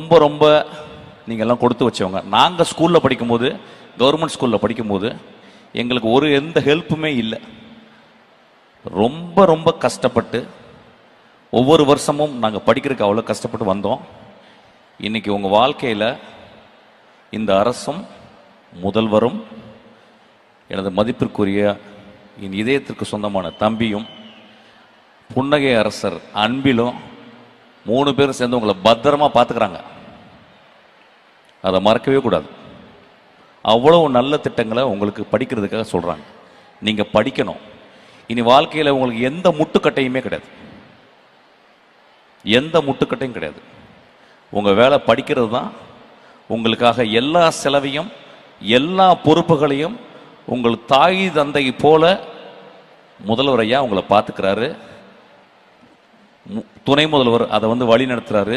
ரொம்ப ரொம்ப நீங்கள் எல்லாம் கொடுத்து வச்சவங்க. நாங்கள் ஸ்கூலில் படிக்கும்போது, கவர்மெண்ட் ஸ்கூலில் படிக்கும்போது எங்களுக்கு எந்த ஹெல்ப்புமே இல்லை. ரொம்ப ரொம்ப கஷ்டப்பட்டு ஒவ்வொரு வருஷமும் நாங்கள் படிக்கிறதுக்கு அவ்வளோ கஷ்டப்பட்டு வந்தோம். இன்னைக்கு உங்கள் வாழ்க்கையில் இந்த அரசும் முதல்வரும் எனது மதிப்பிற்குரிய என் இதயத்திற்கு சொந்தமான தம்பியும் புன்னகை அரசர் அன்பிலும் 3 பேரும் சேர்ந்து உங்களை பத்திரமா பார்த்துக்கிறாங்க. அதை மறக்கவே கூடாது. அவ்வளவு நல்ல திட்டங்களை உங்களுக்கு படிக்கிறதுக்காக சொல்றாங்க. நீங்க படிக்கணும். இனி வாழ்க்கையில் உங்களுக்கு எந்த முட்டுக்கட்டையுமே கிடையாது. எந்த முட்டுக்கட்டையும் கிடையாது. உங்க வேலை படிக்கிறது தான். உங்களுக்காக எல்லா செலவையும் எல்லா பொறுப்புகளையும் உங்கள் தாய் தந்தை போல முதல்வர் ஐயா உங்களை பார்த்துக்கிறாரு. துணை முதல்வர் அதை வழி நடத்துறாரு.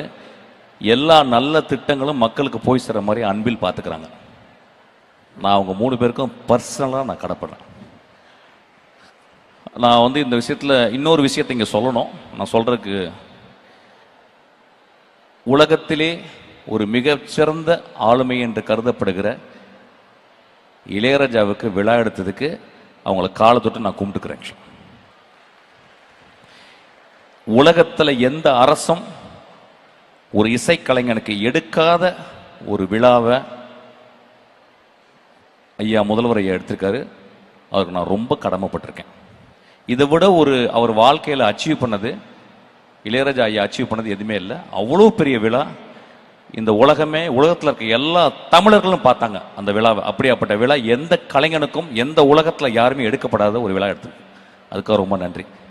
எல்லா நல்ல திட்டங்களும் மக்களுக்கு போய் சேர மாதிரி அன்பில் பார்த்துக்கிறாங்க. நான் அவங்க 3 பேருக்கும் பர்சனலாக நான் கடப்படுறேன். நான் இந்த விஷயத்தில் இன்னொரு விஷயத்தை இங்கே சொல்லணும். நான் சொல்றதுக்கு, உலகத்திலே ஒரு மிகச்சிறந்த ஆளுமை என்று கருதப்படுகிற இளையராஜாவுக்கு விழா எடுத்ததுக்கு அவங்கள காலை தொட்டு நான் கும்பிட்டுக்கிறேன். உலகத்தில் எந்த அரசும் ஒரு இசைக்கலைஞனுக்கு எடுக்காத ஒரு விழாவை ஐயா முதல்வர் ஐயா எடுத்திருக்காரு. அவருக்கு நான் ரொம்ப கடமைப்பட்டிருக்கேன். இதை விட அவர் வாழ்க்கையில் அச்சீவ் பண்ணது, இளையராஜா ஐயா அச்சீவ் பண்ணது எதுவுமே இல்லை. அவ்வளோ பெரிய விழா. இந்த உலகத்தில் இருக்க எல்லா தமிழர்களும் பார்த்தாங்க அந்த விழாவை. அப்படியாப்பட்ட விழா எந்த கலைஞனுக்கும் எந்த உலகத்தில் யாருமே எடுக்கப்படாத ஒரு விழா எடுத்து, அதுக்காக ரொம்ப நன்றி.